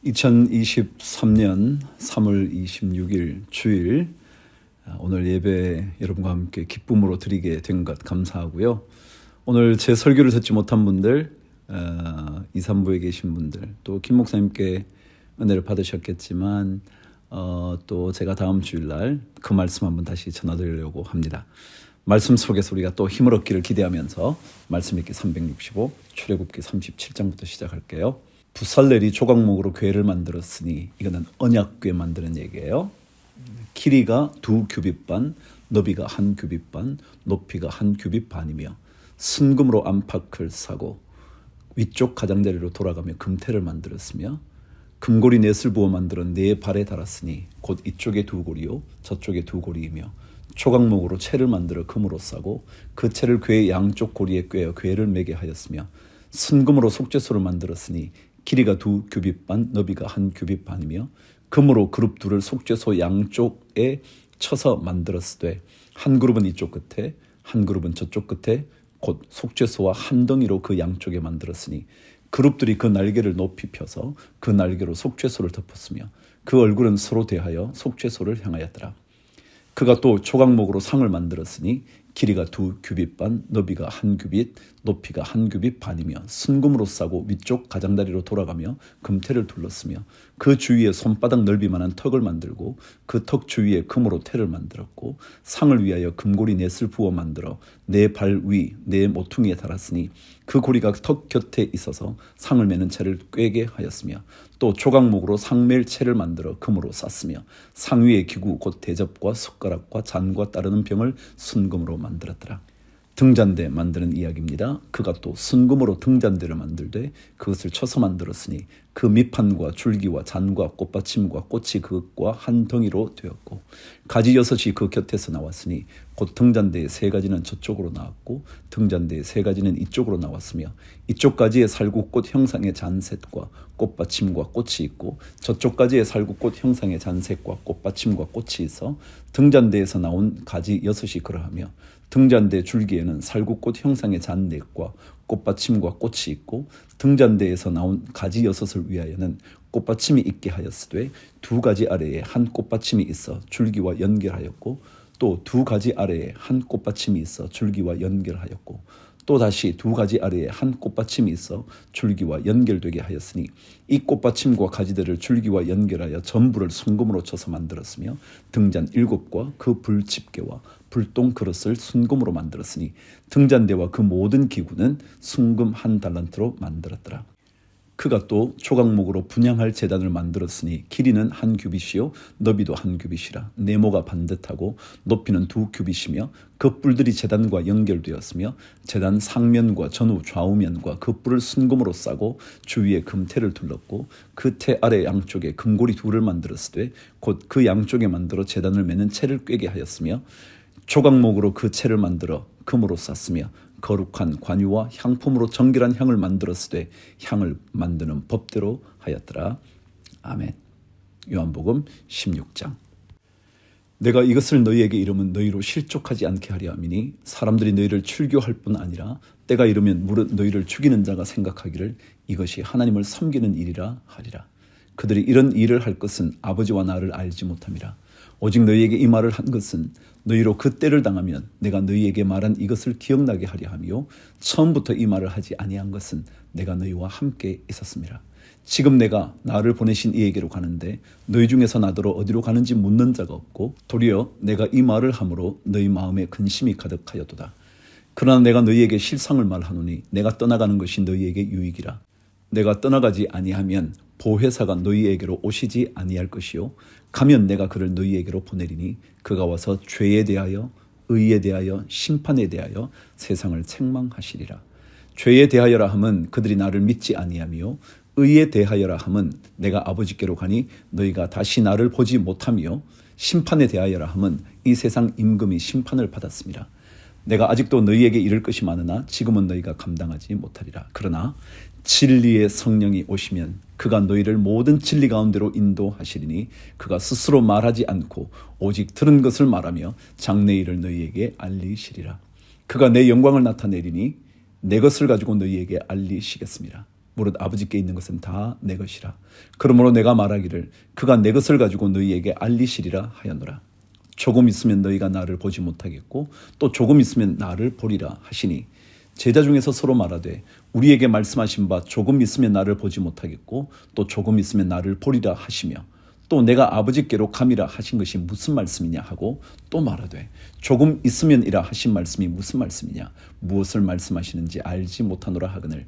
2023년 3월 26일 주일, 오늘 예배 여러분과 함께 기쁨으로 드리게 된 것 감사하고요. 오늘 제 설교를 듣지 못한 분들, 2, 3부에 계신 분들, 또 김 목사님께 은혜를 받으셨겠지만 또 제가 다음 주일날 그 말씀 한번 다시 전해드리려고 합니다. 말씀 속에서 우리가 또 힘을 얻기를 기대하면서 말씀 읽기 365, 출애굽기 37장부터 시작할게요. 부살렐이 조각목으로 궤를 만들었으니, 이거는 언약궤 만드는 얘기예요. 길이가 2규빗 반, 너비가 1규빗 반, 높이가 1규빗 반이며 순금으로 안팎을 사고 위쪽 가장자리로 돌아가며 금태를 만들었으며 금고리 넷을 부어 만들어 네 발에 달았으니 곧 이쪽에 2고리요 저쪽에 2고리이며 조각목으로 채를 만들어 금으로 싸고 그 채를 궤의 양쪽 고리에 꿰어 궤를 매게 하였으며 순금으로 속죄소를 만들었으니 길이가 2규빗 반, 너비가 1규빗 반이며 금으로 그룹 둘을 속죄소 양쪽에 쳐서 만들었으되 한 그룹은 이쪽 끝에 한 그룹은 저쪽 끝에 곧 속죄소와 한 덩이로 그 양쪽에 만들었으니 그룹들이 그 날개를 높이 펴서 그 날개로 속죄소를 덮었으며 그 얼굴은 서로 대하여 속죄소를 향하였더라. 그가 또 조각목으로 상을 만들었으니 길이가 2규빗 반, 너비가 1규빗, 높이가 1규빗 반이며 순금으로 싸고 위쪽 가장다리로 돌아가며 금태를 둘렀으며 그 주위에 손바닥 넓이만한 턱을 만들고 그 턱 주위에 금으로 태를 만들었고 상을 위하여 금고리 넷을 부어 만들어 네 발 위, 네 모퉁이에 달았으니 그 고리가 턱 곁에 있어서 상을 매는 채를 꿰게 하였으며 또 조각목으로 상멜 채를 만들어 금으로 쌌으며 상 위에 기구 곧 대접과 숟가락과 잔과 따르는 병을 순금으로 만들었더라. 등잔대 만드는 이야기입니다. 그가 또 순금으로 등잔대를 만들되 그것을 쳐서 만들었으니 그 밑판과 줄기와 잔과 꽃받침과 꽃이 그것과 한 덩이로 되었고 가지 6이 그 곁에서 나왔으니 곧 등잔대의 3가지는 저쪽으로 나왔고 등잔대의 3가지는 이쪽으로 나왔으며 이쪽 가지에 살구꽃 형상의 잔셋과 꽃받침과 꽃이 있고 저쪽 가지에 살구꽃 형상의 잔셋과 꽃받침과 꽃이 있어 등잔대에서 나온 가지 6이 그러하며 등잔대 줄기에는 살구꽃 형상의 잔넷과 꽃받침과 꽃이 있고 등잔대에서 나온 가지 6을 위하여는 꽃받침이 있게 하였으되 2가지 아래에 한 꽃받침이 있어 줄기와 연결하였고 또 2가지 아래에 한 꽃받침이 있어 줄기와 연결하였고 또 다시 2가지 아래에 한 꽃받침이 있어 줄기와 연결되게 하였으니 이 꽃받침과 가지들을 줄기와 연결하여 전부를 순금으로 쳐서 만들었으며 등잔 7과 그 불집게와 불똥 그릇을 순금으로 만들었으니 등잔대와 그 모든 기구는 순금 1달란트로 만들었더라. 그가 또 조각목으로 분향할 제단을 만들었으니 길이는 1규빗이요 너비도 1규빗이라 네모가 반듯하고 높이는 2규빗이며 그 뿔들이 제단과 연결되었으며 제단 상면과 전후 좌우면과 그 뿔을 순금으로 싸고 주위에 금태를 둘렀고 그 태 아래 양쪽에 금고리 2를 만들었으되 곧 그 양쪽에 만들어 제단을 매는 채를 꿰게 하였으며 조각목으로 그 채를 만들어 금으로 쌌으며 거룩한 관유와 향품으로 정결한 향을 만들었으되 향을 만드는 법대로 하였더라. 아멘. 요한복음 16장. 내가 이것을 너희에게 이르면 너희로 실족하지 않게 하려 함이니 사람들이 너희를 출교할 뿐 아니라 때가 이르면 무릇 너희를 죽이는 자가 생각하기를 이것이 하나님을 섬기는 일이라 하리라. 그들이 이런 일을 할 것은 아버지와 나를 알지 못함이라. 오직 너희에게 이 말을 한 것은 너희로 그 때를 당하면 내가 너희에게 말한 이것을 기억나게 하려 함이요 처음부터 이 말을 하지 아니한 것은 내가 너희와 함께 있었음이라. 지금 내가 나를 보내신 이에게로 가는데 너희 중에서 나더러 어디로 가는지 묻는 자가 없고 도리어 내가 이 말을 함으로 너희 마음에 근심이 가득하였도다. 그러나 내가 너희에게 실상을 말하노니 내가 떠나가는 것이 너희에게 유익이라. 내가 떠나가지 아니하면 보혜사가 너희에게로 오시지 아니할 것이요 가면 내가 그를 너희에게로 보내리니 그가 와서 죄에 대하여 의에 대하여 심판에 대하여 세상을 책망하시리라. 죄에 대하여라 함은 그들이 나를 믿지 아니하며 의에 대하여라 함은 내가 아버지께로 가니 너희가 다시 나를 보지 못하며 심판에 대하여라 함은 이 세상 임금이 심판을 받았습니다. 내가 아직도 너희에게 이를 것이 많으나 지금은 너희가 감당하지 못하리라. 그러나 진리의 성령이 오시면 그가 너희를 모든 진리 가운데로 인도하시리니 그가 스스로 말하지 않고 오직 들은 것을 말하며 장래일을 너희에게 알리시리라. 그가 내 영광을 나타내리니 내 것을 가지고 너희에게 알리시겠습니다. 무릇 아버지께 있는 것은 다 내 것이라. 그러므로 내가 말하기를 그가 내 것을 가지고 너희에게 알리시리라 하였노라. 조금 있으면 너희가 나를 보지 못하겠고 또 조금 있으면 나를 보리라 하시니 제자 중에서 서로 말하되 우리에게 말씀하신 바 조금 있으면 나를 보지 못하겠고 또 조금 있으면 나를 보리라 하시며 또 내가 아버지께로 감이라 하신 것이 무슨 말씀이냐 하고 또 말하되 조금 있으면이라 하신 말씀이 무슨 말씀이냐 무엇을 말씀하시는지 알지 못하노라 하거늘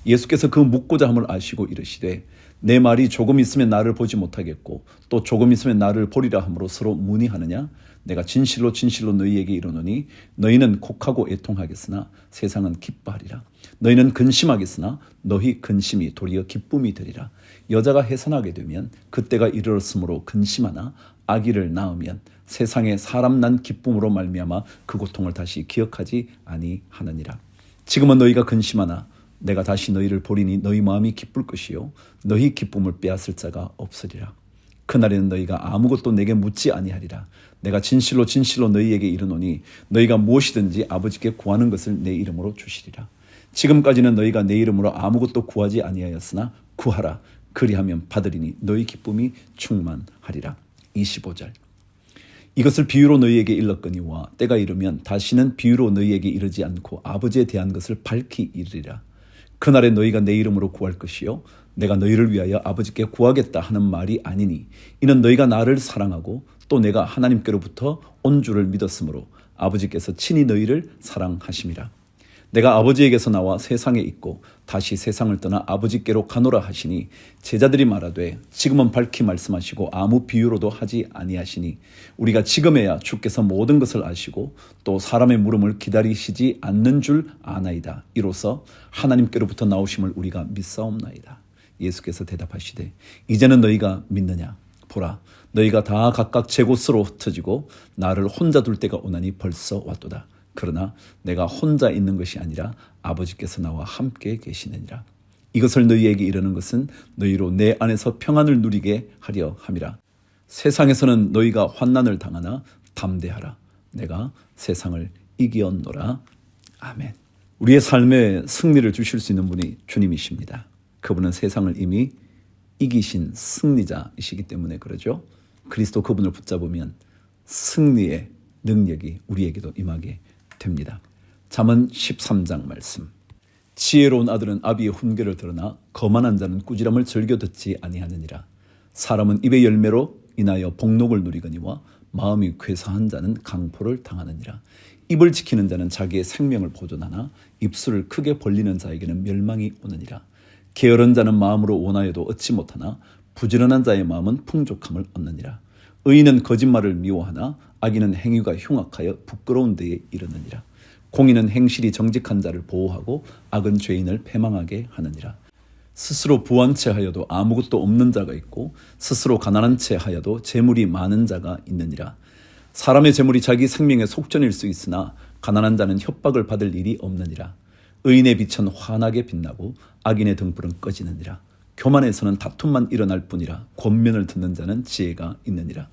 예수께서 그 묻고자 함을 아시고 이르시되 내 말이 조금 있으면 나를 보지 못하겠고 또 조금 있으면 나를 보리라 함으로 서로 문의하느냐 내가 진실로 진실로 너희에게 이르노니 너희는 곡하고 애통하겠으나 세상은 기뻐하리라. 너희는 근심하겠으나 너희 근심이 도리어 기쁨이 되리라. 여자가 해산하게 되면 그때가 이르렀으므로 근심하나 아기를 낳으면 세상에 사람 난 기쁨으로 말미암아 그 고통을 다시 기억하지 아니하느니라. 지금은 너희가 근심하나 내가 다시 너희를 보리니 너희 마음이 기쁠 것이요 너희 기쁨을 빼앗을 자가 없으리라. 그날에는 너희가 아무것도 내게 묻지 아니하리라. 내가 진실로 진실로 너희에게 이르노니 너희가 무엇이든지 아버지께 구하는 것을 내 이름으로 주시리라. 지금까지는 너희가 내 이름으로 아무것도 구하지 아니하였으나 구하라. 그리하면 받으리니 너희 기쁨이 충만하리라. 25절. 이것을 비유로 너희에게 일렀거니와 때가 이르면 다시는 비유로 너희에게 이르지 않고 아버지에 대한 것을 밝히 이르리라. 그날에 너희가 내 이름으로 구할 것이요 내가 너희를 위하여 아버지께 구하겠다 하는 말이 아니니 이는 너희가 나를 사랑하고 또 내가 하나님께로부터 온 줄을 믿었으므로 아버지께서 친히 너희를 사랑하심이라. 내가 아버지에게서 나와 세상에 있고 다시 세상을 떠나 아버지께로 가노라 하시니 제자들이 말하되 지금은 밝히 말씀하시고 아무 비유로도 하지 아니하시니 우리가 지금에야 주께서 모든 것을 아시고 또 사람의 물음을 기다리시지 않는 줄 아나이다. 이로써 하나님께로부터 나오심을 우리가 믿사옵나이다. 예수께서 대답하시되 이제는 너희가 믿느냐? 보라, 너희가 다 각각 제 곳으로 흩어지고 나를 혼자 둘 때가 오나니 벌써 왔도다. 그러나 내가 혼자 있는 것이 아니라 아버지께서 나와 함께 계시느니라. 이것을 너희에게 이르는 것은 너희로 내 안에서 평안을 누리게 하려 함이라. 세상에서는 너희가 환난을 당하나 담대하라. 내가 세상을 이기었노라. 아멘. 우리의 삶에 승리를 주실 수 있는 분이 주님이십니다. 그분은 세상을 이미 이기신 승리자이시기 때문에 그러죠. 그리스도 그분을 붙잡으면 승리의 능력이 우리에게도 임하게 됩니다. 잠언 13장 말씀. 지혜로운 아들은 아비의 훈계를 드러나 거만한 자는 꾸지람을 즐겨 듣지 아니하느니라. 사람은 입의 열매로 인하여 복록을 누리거니와 마음이 괴사한 자는 강포를 당하느니라. 입을 지키는 자는 자기의 생명을 보존하나 입술을 크게 벌리는 자에게는 멸망이 오느니라. 게으른 자는 마음으로 원하여도 얻지 못하나 부지런한 자의 마음은 풍족함을 얻느니라. 의인은 거짓말을 미워하나 악인은 행위가 흉악하여 부끄러운 데에 이르느니라. 공의는 행실이 정직한 자를 보호하고 악은 죄인을 패망하게 하느니라. 스스로 부한 채 하여도 아무것도 없는 자가 있고 스스로 가난한 채 하여도 재물이 많은 자가 있느니라. 사람의 재물이 자기 생명의 속전일 수 있으나 가난한 자는 협박을 받을 일이 없느니라. 의인의 빛은 환하게 빛나고 악인의 등불은 꺼지느니라. 교만에서는 다툼만 일어날 뿐이라 권면을 듣는 자는 지혜가 있느니라.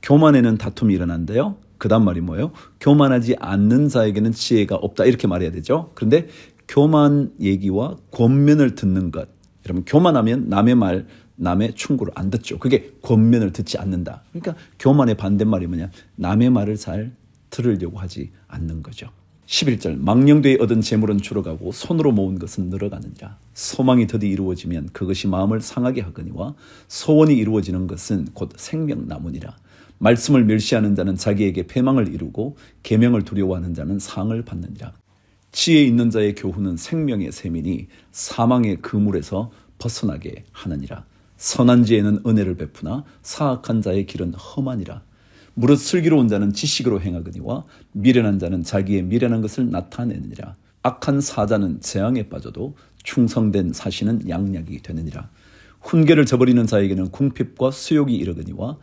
교만에는 다툼이 일어난대요. 그 다음 말이 뭐예요? 교만하지 않는 자에게는 지혜가 없다 이렇게 말해야 되죠. 그런데 교만 얘기와 권면을 듣는 것, 여러분 교만하면 남의 말, 남의 충고를 안 듣죠. 그게 권면을 듣지 않는다. 그러니까 교만의 반대말이 뭐냐? 남의 말을 잘 들으려고 하지 않는 거죠. 11절 망령되이 얻은 재물은 줄어가고 손으로 모은 것은 늘어가느니라. 소망이 더디 이루어지면 그것이 마음을 상하게 하거니와 소원이 이루어지는 것은 곧 생명나무니라. 말씀을 멸시하는 자는 자기에게 패망을 이루고 계명을 두려워하는 자는 상을 받느니라. 지혜 있는 자의 교훈은 생명의 셈이니 사망의 그물에서 벗어나게 하느니라. 선한 지혜는 은혜를 베푸나 사악한 자의 길은 험하니라. 무릇 슬기로운 자는 지식으로 행하거니와 미련한 자는 자기의 미련한 것을 나타내느니라. 악한 사자는 재앙에 빠져도 충성된 사시는 양약이 되느니라. 훈계를 저버리는 자에게는 궁핍과 수욕이 이르거니와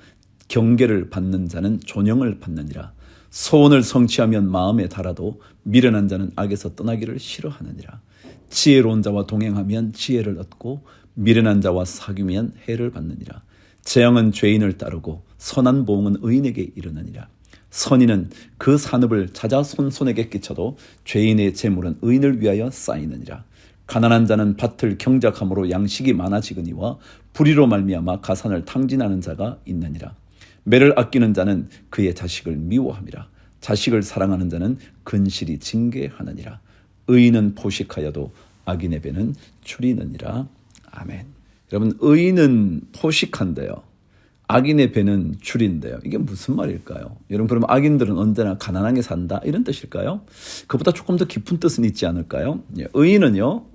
경계를 받는 자는 존영을 받느니라. 소원을 성취하면 마음에 달아도 미련한 자는 악에서 떠나기를 싫어하느니라. 지혜로운 자와 동행하면 지혜를 얻고 미련한 자와 사귀면 해를 받느니라. 재앙은 죄인을 따르고 선한 보응은 의인에게 이르느니라. 선인은 그 산업을 자자손손에게 끼쳐도 죄인의 재물은 의인을 위하여 쌓이느니라. 가난한 자는 밭을 경작함으로 양식이 많아지거니와 불의로 말미암아 가산을 탕진하는 자가 있느니라. 매를 아끼는 자는 그의 자식을 미워함이라. 자식을 사랑하는 자는 근실이 징계하느니라. 의인은 포식하여도 악인의 배는 추리느니라. 아멘. 여러분, 의인은 포식한대요. 악인의 배는 줄인대요. 이게 무슨 말일까요? 여러분, 그러면 악인들은 언제나 가난하게 산다 이런 뜻일까요? 그보다 조금 더 깊은 뜻은 있지 않을까요? 의인은요,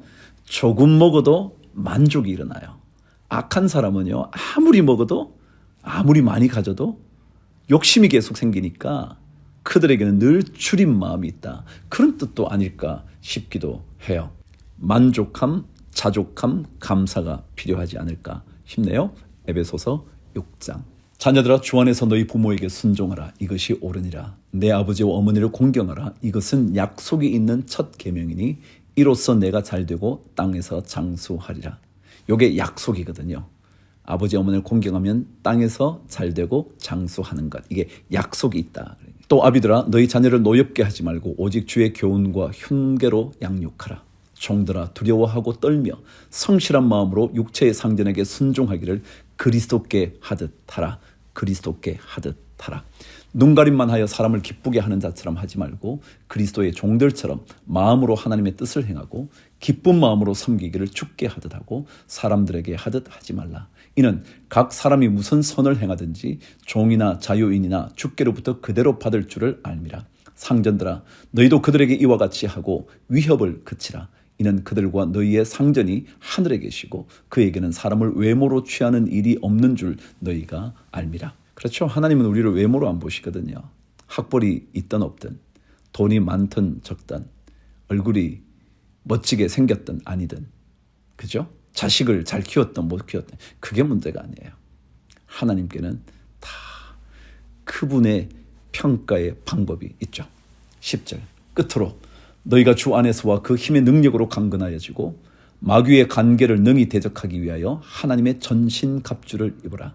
조금 먹어도 만족이 일어나요. 악한 사람은요, 아무리 먹어도, 아무리 많이 가져도 욕심이 계속 생기니까 그들에게는 늘 줄인 마음이 있다. 그런 뜻도 아닐까 싶기도 해요. 만족함, 자족함, 감사가 필요하지 않을까 싶네요. 에베소서 6장. 자녀들아, 주 안에서 너희 부모에게 순종하라. 이것이 옳으니라. 내 아버지와 어머니를 공경하라. 이것은 약속이 있는 첫 계명이니 이로써 내가 잘되고 땅에서 장수하리라. 이게 약속이거든요. 아버지 어머니를 공경하면 땅에서 잘되고 장수하는 것. 이게 약속이 있다. 또 아비들아, 너희 자녀를 노엽게 하지 말고 오직 주의 교훈과 흉계로 양육하라. 종들아, 두려워하고 떨며 성실한 마음으로 육체의 상전에게 순종하기를 그리스도께 하듯 하라. 그리스도께 하듯 하라. 눈가림만 하여 사람을 기쁘게 하는 자처럼 하지 말고 그리스도의 종들처럼 마음으로 하나님의 뜻을 행하고 기쁜 마음으로 섬기기를 주께 하듯 하고 사람들에게 하듯 하지 말라. 이는 각 사람이 무슨 선을 행하든지 종이나 자유인이나 주께로부터 그대로 받을 줄을 알미라. 상전들아, 너희도 그들에게 이와 같이 하고 위협을 그치라. 이는 그들과 너희의 상전이 하늘에 계시고 그에게는 사람을 외모로 취하는 일이 없는 줄 너희가 알미라. 그렇죠. 하나님은 우리를 외모로 안 보시거든요. 학벌이 있든 없든, 돈이 많든 적든, 얼굴이 멋지게 생겼든 아니든, 그죠? 자식을 잘 키웠든 못 키웠든 그게 문제가 아니에요. 하나님께는 다 그분의 평가의 방법이 있죠. 10절 끝으로 너희가 주 안에서와 그 힘의 능력으로 강건하여지고 마귀의 관계를 능히 대적하기 위하여 하나님의 전신갑주를 입으라.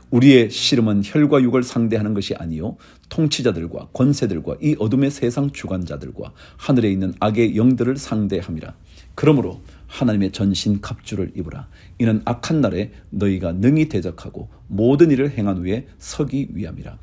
우리의 씨름은 혈과 육을 상대하는 것이 아니요 통치자들과 권세들과 이 어둠의 세상 주관자들과 하늘에 있는 악의 영들을 상대함이라. 그러므로 하나님의 전신갑주를 입으라. 이는 악한 날에 너희가 능히 대적하고 모든 일을 행한 후에 서기 위함이라.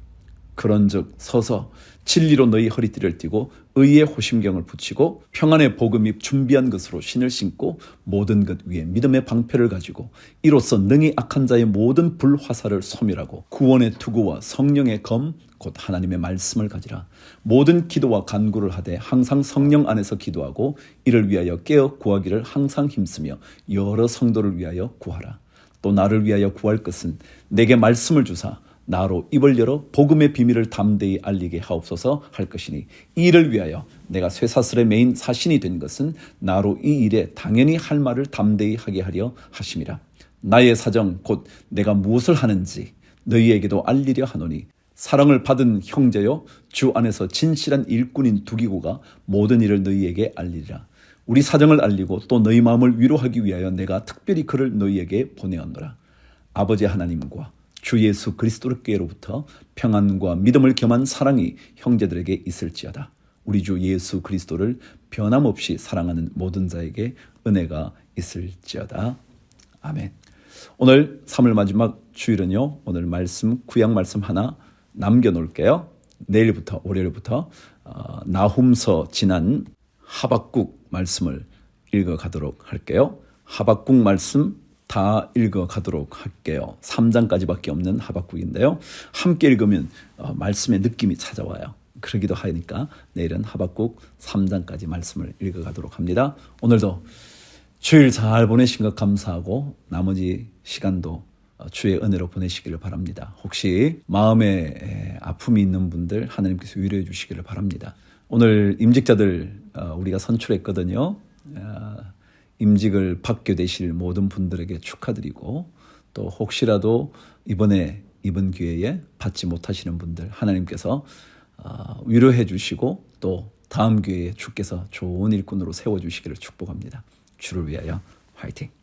그런즉 서서 진리로 너희 허리띠를 띠고 의의 호심경을 붙이고 평안의 복음이 준비한 것으로 신을 신고 모든 것 위에 믿음의 방패를 가지고 이로써 능히 악한 자의 모든 불화살을 소멸하고 구원의 투구와 성령의 검 곧 하나님의 말씀을 가지라. 모든 기도와 간구를 하되 항상 성령 안에서 기도하고 이를 위하여 깨어 구하기를 항상 힘쓰며 여러 성도를 위하여 구하라. 또 나를 위하여 구할 것은 내게 말씀을 주사 나로 입을 열어 복음의 비밀을 담대히 알리게 하옵소서 할 것이니 이 일을 위하여 내가 쇠사슬의 메인 사신이 된 것은 나로 이 일에 당연히 할 말을 담대히 하게 하려 하심이라. 나의 사정 곧 내가 무엇을 하는지 너희에게도 알리려 하노니 사랑을 받은 형제여 주 안에서 진실한 일꾼인 두기고가 모든 일을 너희에게 알리리라. 우리 사정을 알리고 또 너희 마음을 위로하기 위하여 내가 특별히 그를 너희에게 보내었노라. 아버지 하나님과 주 예수 그리스도께로부터 평안과 믿음을 겸한 사랑이 형제들에게 있을지어다. 우리 주 예수 그리스도를 변함없이 사랑하는 모든 자에게 은혜가 있을지어다. 아멘. 오늘 3월 마지막 주일은요. 오늘 말씀 구약 말씀 하나 남겨놓을게요. 내일부터 월요일부터 나훔서 지난 하박국 말씀을 읽어가도록 할게요. 하박국 말씀 다 읽어가도록 할게요. 3장까지밖에 없는 하박국인데요. 함께 읽으면 말씀의 느낌이 찾아와요. 그러기도 하니까 내일은 하박국 3장까지 말씀을 읽어가도록 합니다. 오늘도 주일 잘 보내신 것 감사하고 나머지 시간도 주의 은혜로 보내시기를 바랍니다. 혹시 마음에 아픔이 있는 분들 하나님께서 위로해 주시기를 바랍니다. 오늘 임직자들 우리가 선출했거든요. 임직을 받게 되실 모든 분들에게 축하드리고 또 혹시라도 이번 기회에 받지 못하시는 분들 하나님께서 위로해 주시고 또 다음 기회에 주께서 좋은 일꾼으로 세워주시기를 축복합니다. 주를 위하여 화이팅!